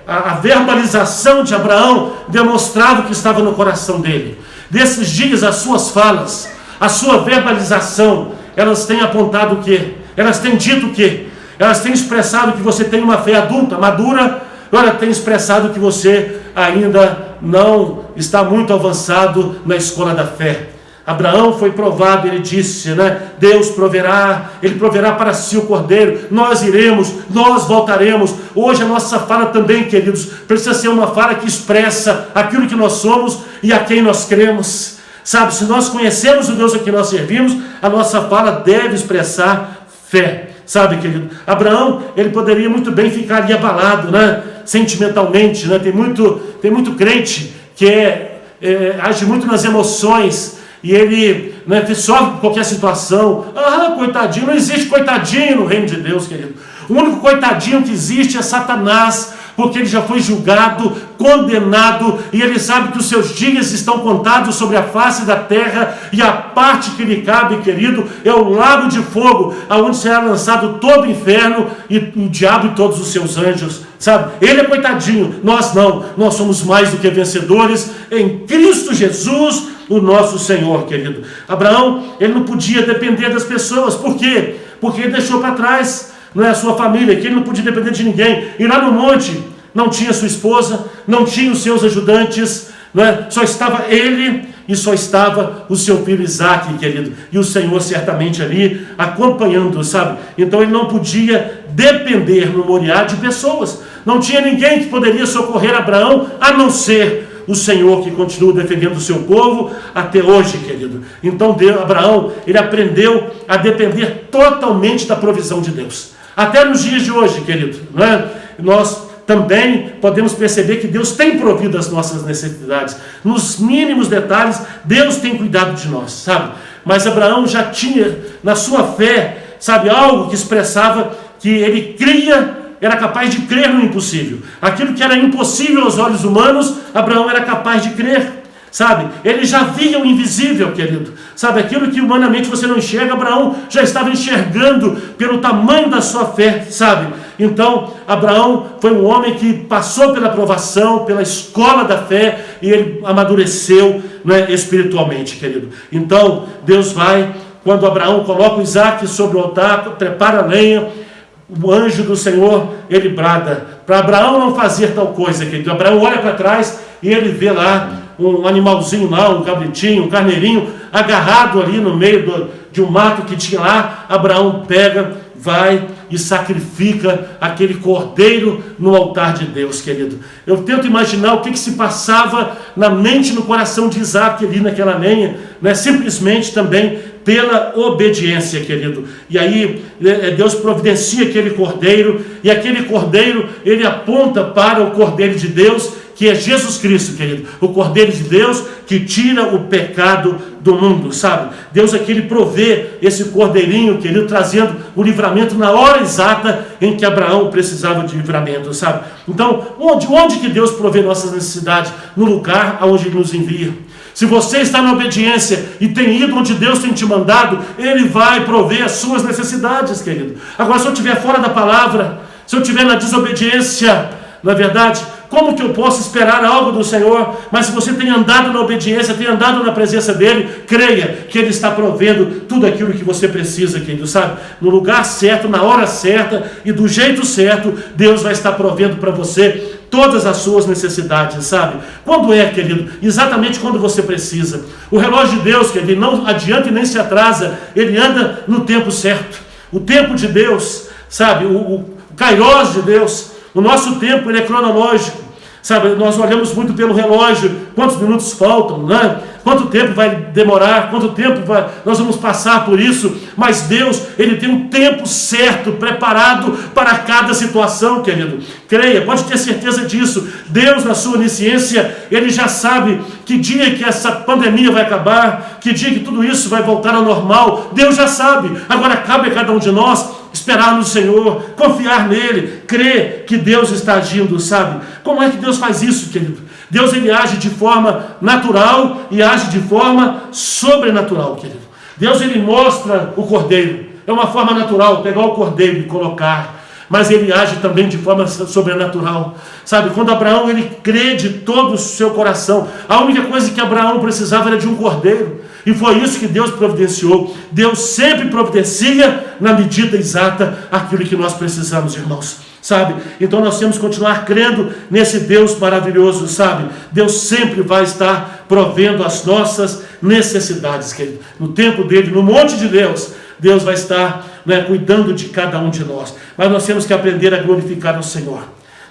a verbalização de Abraão demonstrava o que estava no coração dele. Desses dias, as suas falas, a sua verbalização, elas têm apontado o quê? Elas têm dito o quê? Elas têm expressado que você tem uma fé adulta, madura, ou ela tem expressado que você ainda não está muito avançado na escola da fé. Abraão foi provado, ele disse, né? Deus proverá, Ele proverá para si o cordeiro, nós iremos, nós voltaremos. Hoje a nossa fala também, queridos, precisa ser uma fala que expressa aquilo que nós somos e a quem nós cremos. Sabe, se nós conhecemos o Deus a quem nós servimos, a nossa fala deve expressar fé. Sabe, querido, Abraão, ele poderia muito bem ficar ali abalado, né? Sentimentalmente, né? Tem muito crente que age muito nas emoções, e ele, né, sofre por qualquer situação. Coitadinho, não existe coitadinho no reino de Deus, querido. O único coitadinho que existe é Satanás, porque ele já foi julgado, condenado, e ele sabe que os seus dias estão contados sobre a face da terra, e a parte que lhe cabe, querido, é o lago de fogo, aonde será lançado todo o inferno, e o diabo e todos os seus anjos, sabe? Ele é coitadinho, nós não, nós somos mais do que vencedores, em Cristo Jesus, o nosso Senhor, querido. Abraão, ele não podia depender das pessoas, por quê? Porque ele deixou para trás, não é, a sua família, que ele não podia depender de ninguém. E lá no monte, não tinha sua esposa, não tinha os seus ajudantes, não é? Só estava ele e só estava o seu filho Isaac, querido. E o Senhor certamente ali acompanhando, sabe? Então ele não podia depender no Moriá de pessoas. Não tinha ninguém que poderia socorrer Abraão, a não ser o Senhor, que continua defendendo o seu povo até hoje, querido. Então Abraão, ele aprendeu a depender totalmente da provisão de Deus. Até nos dias de hoje, querido, não é? Nós também podemos perceber que Deus tem provido as nossas necessidades. Nos mínimos detalhes, Deus tem cuidado de nós, sabe? Mas Abraão já tinha na sua fé, sabe, algo que expressava que ele era capaz de crer no impossível. Aquilo que era impossível aos olhos humanos, Abraão era capaz de crer. sabe? Ele já via o invisível, querido, sabe? Aquilo que humanamente você não enxerga, Abraão já estava enxergando pelo tamanho da sua fé, sabe? Então, Abraão foi um homem que passou pela provação, pela escola da fé, e ele amadureceu, né, espiritualmente, querido. Então, Deus vai, quando Abraão coloca o Isaac sobre o altar, prepara a lenha, o anjo do Senhor, ele brada para Abraão não fazer tal coisa, querido. Abraão olha para trás e ele vê lá um animalzinho lá, um cabritinho, um carneirinho, agarrado ali no meio de um mato que tinha lá. Abraão pega, vai e sacrifica aquele cordeiro no altar de Deus, querido. Eu tento imaginar o que se passava na mente e no coração de Isaac ali naquela lenha, né? Simplesmente também pela obediência, querido. E aí Deus providencia aquele cordeiro, e aquele cordeiro, ele aponta para o cordeiro de Deus, que é Jesus Cristo, querido. O cordeiro de Deus que tira o pecado do mundo, sabe? Deus aqui, ele provê esse cordeirinho, querido, trazendo o livramento na hora exata em que Abraão precisava de livramento, sabe? Então, onde que Deus provê nossas necessidades? No lugar aonde Ele nos envia. Se você está na obediência e tem ido onde Deus tem te mandado, Ele vai prover as suas necessidades, querido. Agora, se eu estiver fora da palavra, se eu estiver na desobediência, na verdade, como que eu posso esperar algo do Senhor? Mas se você tem andado na obediência, tem andado na presença dEle, creia que Ele está provendo tudo aquilo que você precisa, querido, sabe? No lugar certo, na hora certa e do jeito certo, Deus vai estar provendo para você todas as suas necessidades, sabe? Quando é, querido? Exatamente quando você precisa. O relógio de Deus, querido, ele não adianta e nem se atrasa, ele anda no tempo certo. O tempo de Deus, sabe? O Kairos de Deus. O nosso tempo, ele é cronológico, sabe? Nós olhamos muito pelo relógio, quantos minutos faltam, né? Quanto tempo vai demorar, quanto tempo nós vamos passar por isso, mas Deus, Ele tem um tempo certo, preparado para cada situação, querido. Creia, pode ter certeza disso. Deus, na sua onisciência, Ele já sabe que dia que essa pandemia vai acabar, que dia que tudo isso vai voltar ao normal. Deus já sabe. Agora cabe a cada um de nós esperar no Senhor, confiar nele, crer que Deus está agindo, sabe? Como é que Deus faz isso, querido? Deus, ele age de forma natural e age de forma sobrenatural, querido. Deus, ele mostra o cordeiro. É uma forma natural, pegar o cordeiro e colocar. Mas ele age também de forma sobrenatural. Sabe, quando Abraão, ele crê de todo o seu coração, a única coisa que Abraão precisava era de um cordeiro. E foi isso que Deus providenciou. Deus sempre providencia na medida exata aquilo que nós precisamos, irmãos. Sabe? Então nós temos que continuar crendo nesse Deus maravilhoso, sabe? Deus sempre vai estar provendo as nossas necessidades, querido. No tempo dele, no monte de Deus, Deus vai estar, né, cuidando de cada um de nós. Mas nós temos que aprender a glorificar o Senhor.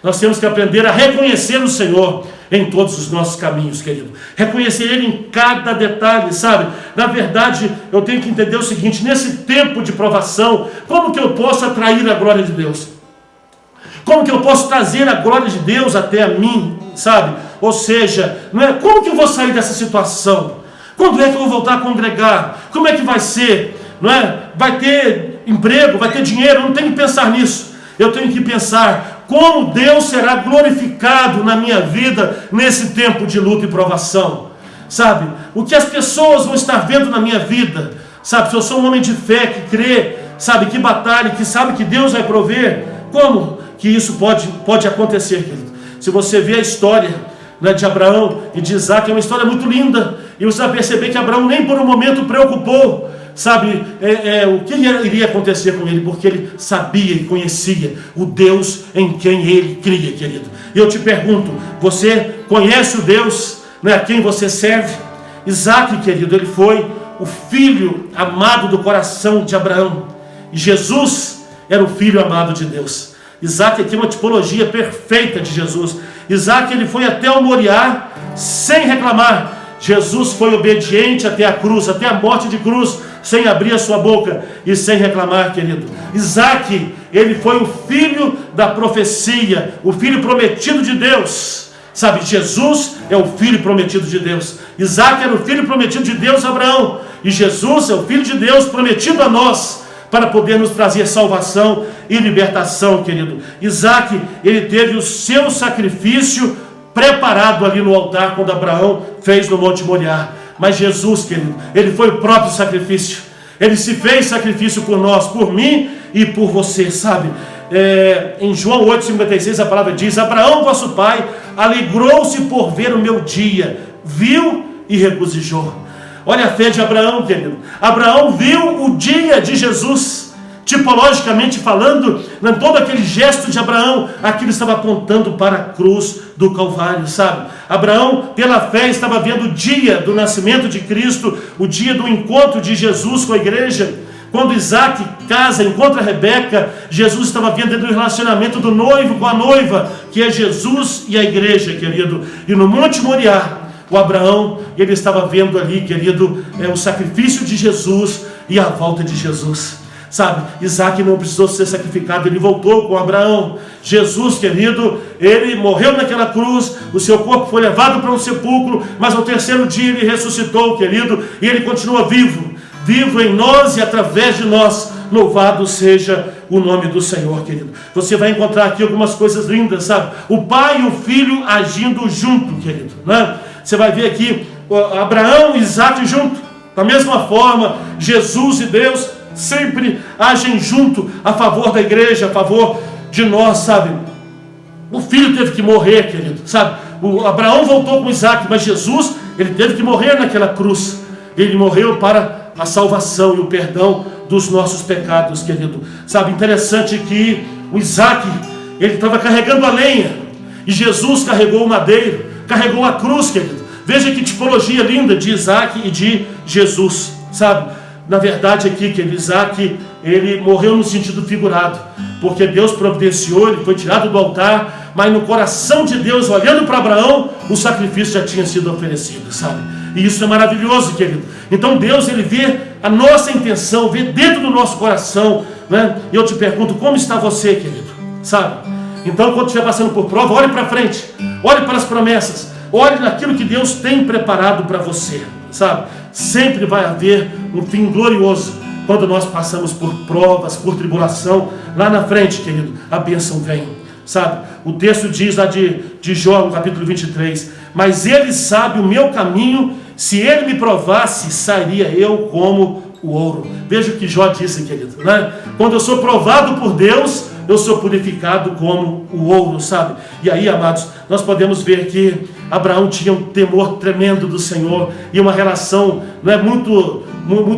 Nós temos que aprender a reconhecer o Senhor em todos os nossos caminhos, querido. Reconhecer Ele em cada detalhe, sabe? Na verdade, eu tenho que entender o seguinte: nesse tempo de provação, como que eu posso atrair a glória de Deus? Como que eu posso trazer a glória de Deus até a mim, sabe? Ou seja, não é? Como que eu vou sair dessa situação? Quando é que eu vou voltar a congregar? Como é que vai ser? Não é? Vai ter emprego, vai ter dinheiro? Eu não tenho que pensar nisso. Eu tenho que pensar como Deus será glorificado na minha vida nesse tempo de luta e provação, sabe? O que as pessoas vão estar vendo na minha vida, sabe? Se eu sou um homem de fé que crê, sabe? Que batalha, que sabe que Deus vai prover, como que isso pode acontecer, querido? Se você vê a história, né, de Abraão e de Isaac, é uma história muito linda, e você vai perceber que Abraão nem por um momento preocupou, sabe, o que iria acontecer com ele, porque ele sabia e conhecia o Deus em quem ele cria, querido. E eu te pergunto, você conhece o Deus, né, a quem você serve? Isaac, querido, ele foi o filho amado do coração de Abraão, e Jesus era o filho amado de Deus. Isaac aqui é uma tipologia perfeita de Jesus. Isaac, ele foi até o Moriá sem reclamar. Jesus foi obediente até a cruz, até a morte de cruz, sem abrir a sua boca e sem reclamar, querido. Isaac, ele foi o filho da profecia, o filho prometido de Deus. Sabe, Jesus é o filho prometido de Deus. Isaac era o filho prometido de Deus a Abraão. E Jesus é o filho de Deus prometido a nós, para poder nos trazer salvação e libertação, querido. Isaac, ele teve o seu sacrifício preparado ali no altar quando Abraão fez no Monte Moriá. Mas Jesus, querido, ele foi o próprio sacrifício. Ele se fez sacrifício por nós, por mim e por você, sabe? Em João 8,56 a palavra diz: Abraão, vosso pai, alegrou-se por ver o meu dia, viu e regozijou. Olha a fé de Abraão, querido. Abraão viu o dia de Jesus. Tipologicamente falando, em todo aquele gesto de Abraão, aquilo estava apontando para a cruz do Calvário, sabe? Abraão, pela fé, estava vendo o dia do nascimento de Cristo, o dia do encontro de Jesus com a igreja. Quando Isaac casa, encontra Rebeca, Jesus estava vendo o relacionamento do noivo com a noiva, que é Jesus e a igreja, querido. E no Monte Moriá, o Abraão, ele estava vendo ali, querido, o sacrifício de Jesus e a volta de Jesus. Sabe, Isaac não precisou ser sacrificado, ele voltou com Abraão. Jesus, querido, ele morreu naquela cruz, o seu corpo foi levado para um sepulcro, mas ao terceiro dia ele ressuscitou, querido, e ele continua vivo, vivo em nós e através de nós. Louvado seja o nome do Senhor, querido. Você vai encontrar aqui algumas coisas lindas, sabe? O pai e o filho agindo junto, querido, né? Você vai ver aqui Abraão e Isaac junto. Da mesma forma, Jesus e Deus sempre agem junto a favor da igreja, a favor de nós, sabe? O filho teve que morrer, querido, sabe? O Abraão voltou com Isaac, mas Jesus, ele teve que morrer naquela cruz. Ele morreu para a salvação e o perdão dos nossos pecados, querido. Sabe, interessante que o Isaac, ele estava carregando a lenha, e Jesus carregou o madeiro, carregou a cruz, querido. Veja que tipologia linda de Isaac e de Jesus, sabe? Na verdade aqui, que Isaac, ele morreu no sentido figurado, porque Deus providenciou, ele foi tirado do altar, mas no coração de Deus, olhando para Abraão, o sacrifício já tinha sido oferecido, sabe? E isso é maravilhoso, querido. Então Deus, ele vê a nossa intenção, vê dentro do nosso coração, né? E eu te pergunto, como está você, querido? Sabe? Então, quando estiver passando por prova, olhe para frente, olhe para as promessas, olhe naquilo que Deus tem preparado para você, sabe? Sempre vai haver um fim glorioso quando nós passamos por provas, por tribulação. Lá na frente, querido, a bênção vem, sabe? O texto diz lá de Jó, no capítulo 23: mas ele sabe o meu caminho, se ele me provasse, sairia eu como o ouro. Veja o que Jó disse, querido, né? Quando eu sou provado por Deus, eu sou purificado como o ouro, sabe? E aí, amados, nós podemos ver que Abraão tinha um temor tremendo do Senhor e uma relação, não é, muito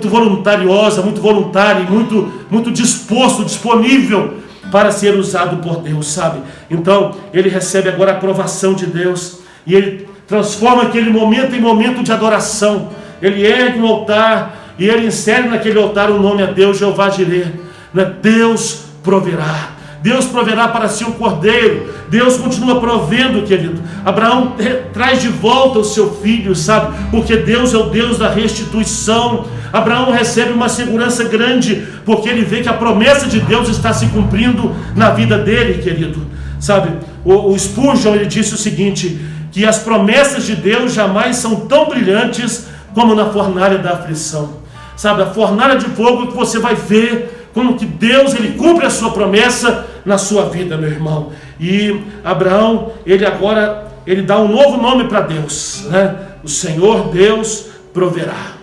voluntariosa, muito voluntária, muito disposto, disponível para ser usado por Deus, sabe? Então, ele recebe agora a aprovação de Deus e ele transforma aquele momento em momento de adoração. Ele ergue um altar e ele insere naquele altar o nome a Deus, Jeová Jireh, né? Deus proverá. Deus proverá para si um cordeiro. Deus continua provendo, querido. Abraão traz de volta o seu filho, sabe? Porque Deus é o Deus da restituição. Abraão recebe uma segurança grande, porque ele vê que a promessa de Deus está se cumprindo na vida dele, querido. Sabe? O Spurgeon, ele disse o seguinte, que as promessas de Deus jamais são tão brilhantes como na fornalha da aflição. Sabe? A fornalha de fogo que você vai ver como que Deus, ele cumpre a sua promessa na sua vida, meu irmão. E Abraão, ele dá um novo nome para Deus, né? O Senhor Deus proverá.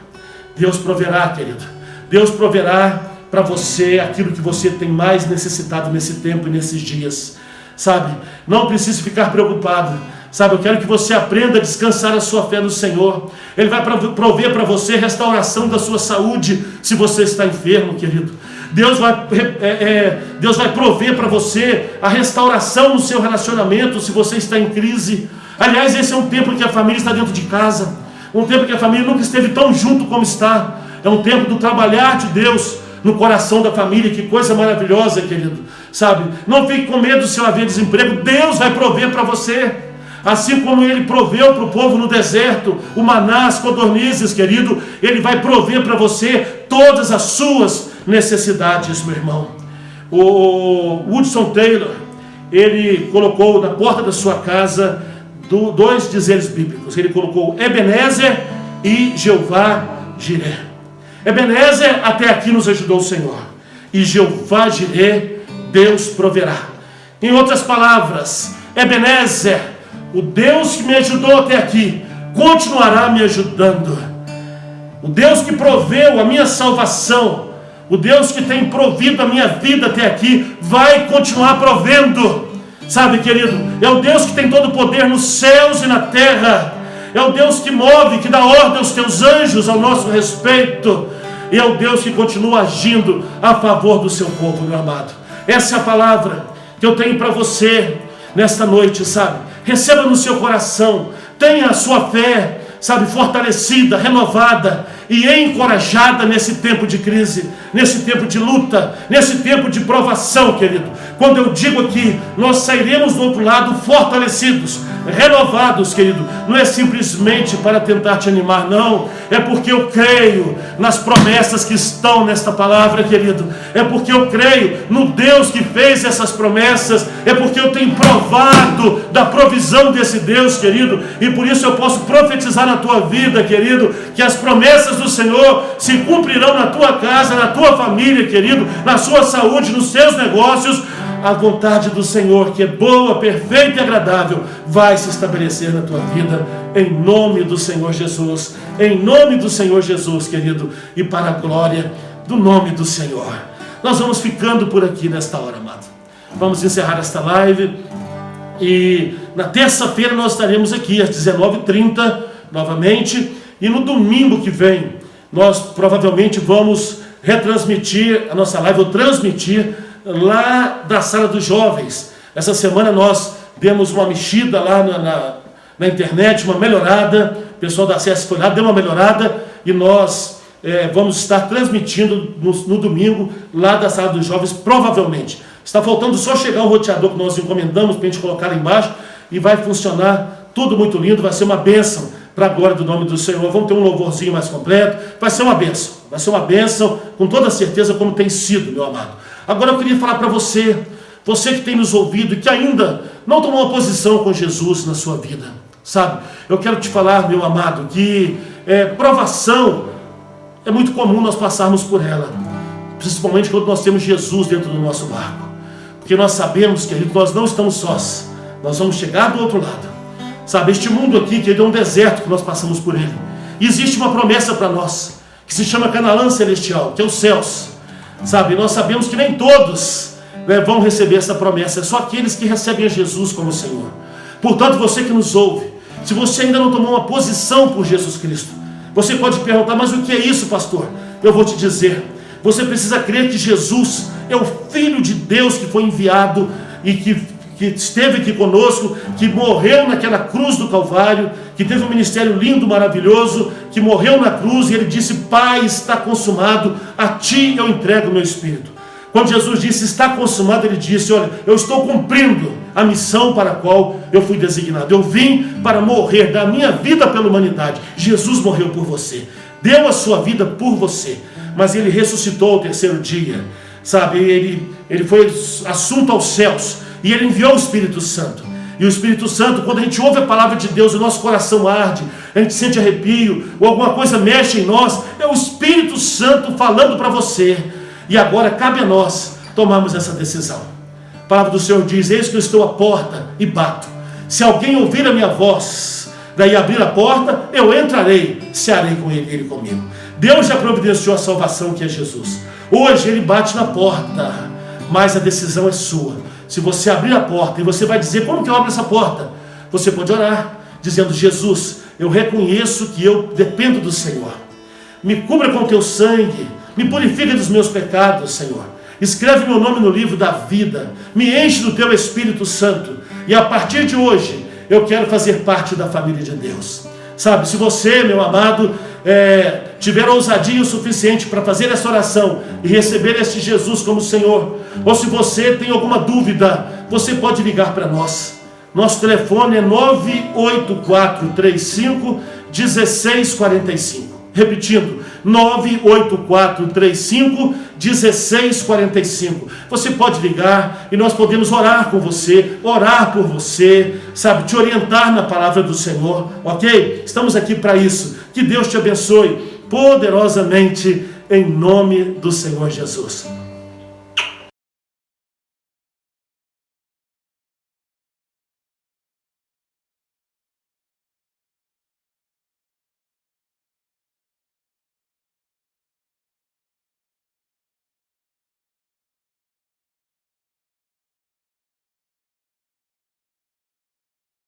Deus proverá, querido. Deus proverá para você aquilo que você tem mais necessitado nesse tempo e nesses dias, sabe? Não precisa ficar preocupado, sabe? Eu quero que você aprenda a descansar a sua fé no Senhor. Ele vai prover para você restauração da sua saúde se você está enfermo, querido. Deus vai prover para você a restauração no seu relacionamento se você está em crise. Aliás, esse é um tempo em que a família está dentro de casa, um tempo em que a família nunca esteve tão junto como está. É um tempo do trabalhar de Deus no coração da família. Que coisa maravilhosa, querido, sabe? Não fique com medo se haver desemprego. Deus vai prover para você, assim como ele proveu para o povo no deserto o maná, as codornizes, querido. Ele vai prover para você todas as suas necessidades, meu irmão. O Hudson Taylor, ele colocou na porta da sua casa dois dizeres bíblicos. Ele colocou Ebenezer e Jeová Jireh. Ebenezer, até aqui nos ajudou o Senhor, e Jeová Jireh, Deus proverá. Em outras palavras, Ebenezer, o Deus que me ajudou até aqui continuará me ajudando. O Deus que proveu a minha salvação, o Deus que tem provido a minha vida até aqui, vai continuar provendo. Sabe, querido, é o Deus que tem todo o poder nos céus e na terra. É o Deus que move, que dá ordem aos teus anjos ao nosso respeito. E é o Deus que continua agindo a favor do seu povo, meu amado. Essa é a palavra que eu tenho para você nesta noite, sabe? Receba no seu coração, tenha a sua fé, sabe, fortalecida, renovada e encorajada nesse tempo de crise, nesse tempo de luta, nesse tempo de provação, querido. Quando eu digo aqui, nós sairemos do outro lado fortalecidos, renovados, querido, não é simplesmente para tentar te animar, não, é porque eu creio nas promessas que estão nesta palavra, querido, é porque eu creio no Deus que fez essas promessas, é porque eu tenho provado da provisão desse Deus, querido, e por isso eu posso profetizar na tua vida, querido, que as promessas do Senhor se cumprirão na tua casa, na tua família, querido, na sua saúde, nos seus negócios. A vontade do Senhor, que é boa, perfeita e agradável, vai se estabelecer na tua vida, em nome do Senhor Jesus, em nome do Senhor Jesus, querido, e para a glória do nome do Senhor. Nós vamos ficando por aqui nesta hora, amado. Vamos encerrar esta live, e na terça-feira nós estaremos aqui às 19h30 novamente, e no domingo que vem nós provavelmente vamos retransmitir a nossa live, ou transmitir lá da sala dos jovens. Essa semana nós demos uma mexida lá na internet, uma melhorada, o pessoal da acesso foi lá, deu uma melhorada, e nós vamos estar transmitindo no domingo lá da sala dos jovens, provavelmente. Está faltando só chegar o roteador que nós encomendamos para a gente colocar lá embaixo, e vai funcionar tudo muito lindo, vai ser uma bênção para a glória do nome do Senhor. Vamos ter um louvorzinho mais completo, vai ser uma bênção, com toda certeza, como tem sido, meu amado. Agora eu queria falar para você que tem nos ouvido e que ainda não tomou uma posição com Jesus na sua vida, sabe? Eu quero te falar, meu amado, que provação é muito comum nós passarmos por ela, principalmente quando nós temos Jesus dentro do nosso barco, porque nós sabemos, querido, nós não estamos sós, nós vamos chegar do outro lado, sabe? Este mundo aqui, querido, é um deserto que nós passamos por ele, e existe uma promessa para nós, que se chama Canaã celestial, que é os céus. Sabe, nós sabemos que nem todos vão receber essa promessa, é só aqueles que recebem a Jesus como Senhor. Portanto, você que nos ouve, se você ainda não tomou uma posição por Jesus Cristo, você pode perguntar, mas o que é isso, pastor? Eu vou te dizer, você precisa crer que Jesus é o Filho de Deus que foi enviado e que esteve aqui conosco, que morreu naquela cruz do Calvário, que teve um ministério lindo, maravilhoso, que morreu na cruz, e ele disse: Pai, está consumado, a ti eu entrego o meu espírito. Quando Jesus disse está consumado, ele disse: olha, eu estou cumprindo a missão para a qual eu fui designado, eu vim para morrer, dar a minha vida pela humanidade. Jesus morreu por você, deu a sua vida por você, mas ele ressuscitou ao terceiro dia, sabe, ele foi assunto aos céus, e ele enviou o Espírito Santo. E o Espírito Santo, quando a gente ouve a palavra de Deus, o nosso coração arde, a gente sente arrepio, ou alguma coisa mexe em nós, é o Espírito Santo falando para você. E agora cabe a nós tomarmos essa decisão. A palavra do Senhor diz: eis que eu estou à porta e bato. Se alguém ouvir a minha voz, daí abrir a porta, eu entrarei, cearei com ele comigo. Deus já providenciou a salvação, que é Jesus. Hoje ele bate na porta, mas a decisão é sua. Se você abrir a porta, e você vai dizer: como que eu abro essa porta? Você pode orar, dizendo: Jesus, eu reconheço que eu dependo do Senhor. Me cubra com teu sangue, me purifica dos meus pecados, Senhor. Escreve meu nome no livro da vida, me enche do teu Espírito Santo, e a partir de hoje, eu quero fazer parte da família de Deus. Sabe, se você, meu amado, tiver ousadia o suficiente para fazer essa oração e receber este Jesus como Senhor, ou se você tem alguma dúvida, você pode ligar para nós. Nosso telefone é 98435-1645. Repetindo, 98435-1645. Você pode ligar e nós podemos orar com você, orar por você, sabe, te orientar na palavra do Senhor, ok? Estamos aqui para isso. Que Deus te abençoe poderosamente em nome do Senhor Jesus.